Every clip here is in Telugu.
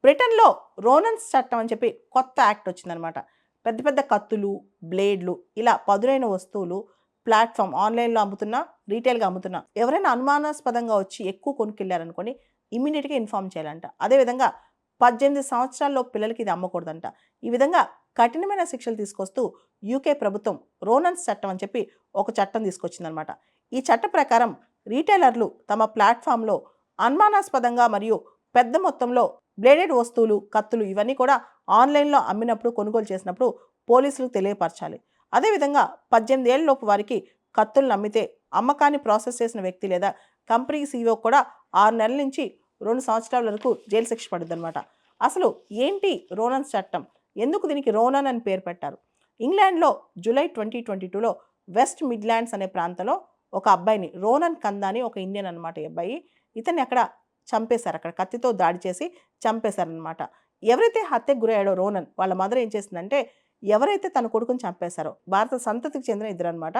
బ్రిటన్‌లో రోనన్స్ చట్టం అని చెప్పి కొత్త యాక్ట్ వచ్చిందనమాట. పెద్ద పెద్ద కత్తులు, బ్లేడ్లు ఇలా పదునైన వస్తువులు ఆన్‌లైన్‌లో అమ్ముతున్నా, రీటైల్‌గా అమ్ముతున్నా ఎవరైనా అనుమానాస్పదంగా వచ్చి ఎక్కువ కొనుక్కెళ్లారనుకోండి ఇమ్మీడియేట్‌గా ఇన్ఫార్మ్ చేయాలంట. అదేవిధంగా 18 సంవత్సరాల్లోపు పిల్లలకి ఇది అమ్మకూడదంట. ఈ విధంగా కఠినమైన శిక్షలు తీసుకొస్తూ యూకే ప్రభుత్వం రోనన్స్ చట్టం అని చెప్పి ఒక చట్టం తీసుకొచ్చిందనమాట. ఈ చట్ట ప్రకారం రీటైలర్లు తమ ప్లాట్‌ఫామ్‌లో అనుమానాస్పదంగా మరియు పెద్ద మొత్తంలో బ్లేడెడ్ వస్తువులు, కత్తులు ఇవన్నీ కూడా ఆన్‌లైన్‌లో అమ్మినప్పుడు, కొనుగోలు చేసినప్పుడు పోలీసులకు తెలియపరచాలి. అదేవిధంగా 18 ఏళ్లలోపు వారికి కత్తులను అమ్మితే అమ్మకాన్ని ప్రాసెస్ చేసిన వ్యక్తి లేదా కంపెనీ సీఈఓ కూడా 6 నెలల నుంచి 2 సంవత్సరాల వరకు జైలు శిక్ష పడుద్దనమాట. అసలు ఏంటి రోనన్స్ చట్టం? ఎందుకు దీనికి రోనన్ అని పేరు పెట్టారు? ఇంగ్లాండ్‌లో జూలై 2022లో వెస్ట్ మిడ్లాండ్స్ అనే ప్రాంతంలో ఒక అబ్బాయిని రోనన్ కందా అని ఒక ఇండియన్ అనమాట ఈ అబ్బాయి. ఇతన్ని అక్కడ చంపేశారు. అక్కడ కత్తితో దాడి చేసి చంపేశారనమాట. ఎవరైతే హత్యకు గురయ్యాడో రోనన్ వాళ్ళ మదర్ ఏం చేసిందంటే ఎవరైతే తన కొడుకుని చంపేశారో భారత సంతతికి చెందిన ఇద్దరనమాట.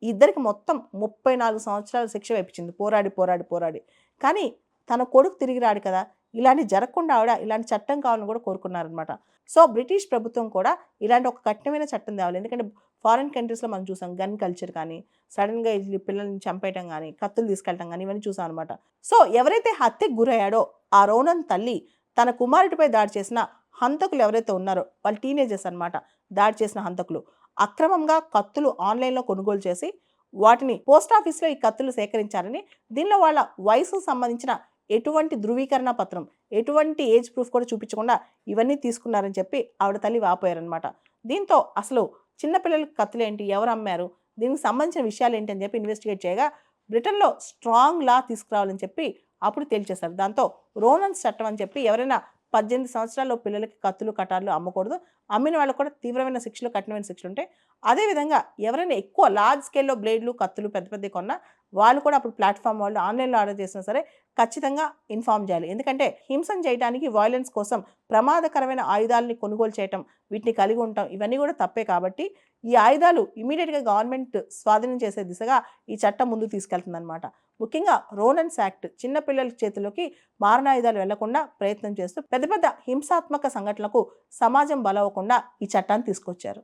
ఈ ఇద్దరికి మొత్తం 34 సంవత్సరాల శిక్ష వేపించింది. పోరాడి, పోరాడి, పోరాడి. కానీ తన కొడుకు తిరిగి రాడు కదా! ఇలాంటివి జరగకుండా ఆవిడ ఇలాంటి చట్టం కావాలని కూడా కోరుకున్నారనమాట. సో, బ్రిటిష్ ప్రభుత్వం కూడా ఇలాంటి ఒక కఠినమైన చట్టం తేవాలి. ఎందుకంటే ఫారిన్ కంట్రీస్‌లో మనం చూసాం గన్ కల్చర్ కానీ, సడెన్‌గా ఈ పిల్లల్ని చంపేయటం గానీ, కత్తులు తీసుకెళ్ళటం గానీ ఇవన్నీ చూసాం అనమాట. సో, ఎవరైతే హత్యకు గురయ్యాడో ఆ రోనన్ తల్లి తన కుమారుడిపై దాడి చేసిన హంతకులు ఎవరైతే ఉన్నారో వాళ్ళు టీనేజర్స్ అనమాట. దాడి చేసిన హంతకులు అక్రమంగా కత్తులు ఆన్‌లైన్‌లో కొనుగోలు చేసి వాటిని పోస్ట్ ఆఫీస్‌లో ఈ కత్తులు సేకరించారని, దీనిలో వాళ్ళ వయసుకు సంబంధించిన ఎటువంటి ధృవీకరణ పత్రం, ఎటువంటి ఏజ్ ప్రూఫ్ కూడా చూపించకుండా ఇవన్నీ తీసుకున్నారని చెప్పి ఆవిడ తల్లి వాపోయారనమాట. దీంతో అసలు చిన్న పిల్లలకి కత్తులేంటి? ఎవరు అమ్మారు? దీనికి సంబంధించిన విషయాలేంటి అని చెప్పి ఇన్వెస్టిగేట్ చేయగా బ్రిటన్‌లో స్ట్రాంగ్ లా తీసుకురావాలని చెప్పి అప్పుడు తేల్చేశారు. దాంతో రోనన్స్ చట్టం అని చెప్పి ఎవరైనా 18 సంవత్సరాల్లో పిల్లలకి కత్తులు, కటార్లు అమ్మకూడదు. అమ్మిన వాళ్ళకి కూడా తీవ్రమైన శిక్షలు, కఠినమైన శిక్షలుంటాయి. అదేవిధంగా ఎవరైనా ఎక్కువ లార్జ్ స్కేల్‌లో బ్లేడ్లు, కత్తులు పెద్ద పెద్దవి కొన్నా వాళ్ళు కూడా అప్పుడు ప్లాట్‌ఫార్మ్ వాళ్ళు ఆన్‌లైన్‌లో ఆర్డర్ చేసినా సరే ఖచ్చితంగా ఇన్ఫార్మ్ చేయాలి. ఎందుకంటే హింసను చేయడానికి, వయలెన్స్ కోసం ప్రమాదకరమైన ఆయుధాలని కొనుగోలు చేయటం, వీటిని కలిగి ఉండటం ఇవన్నీ కూడా తప్పే కాబట్టి ఈ ఆయుధాలు ఇమ్మీడియేట్‌గా గవర్నమెంట్ స్వాధీనం చేసే దిశగా ఈ చట్టం ముందుకు తీసుకెళ్తుందనమాట. ముఖ్యంగా రోనన్స్ యాక్ట్ చిన్న పిల్లల చేతిలోకి మారణాయుధాలు వెళ్లకుండా ప్రయత్నం చేస్తూ పెద్ద పెద్ద హింసాత్మక సంఘటనలకు సమాజం బలవ్వకుండా ఈ చట్టాన్ని తీసుకొచ్చారు.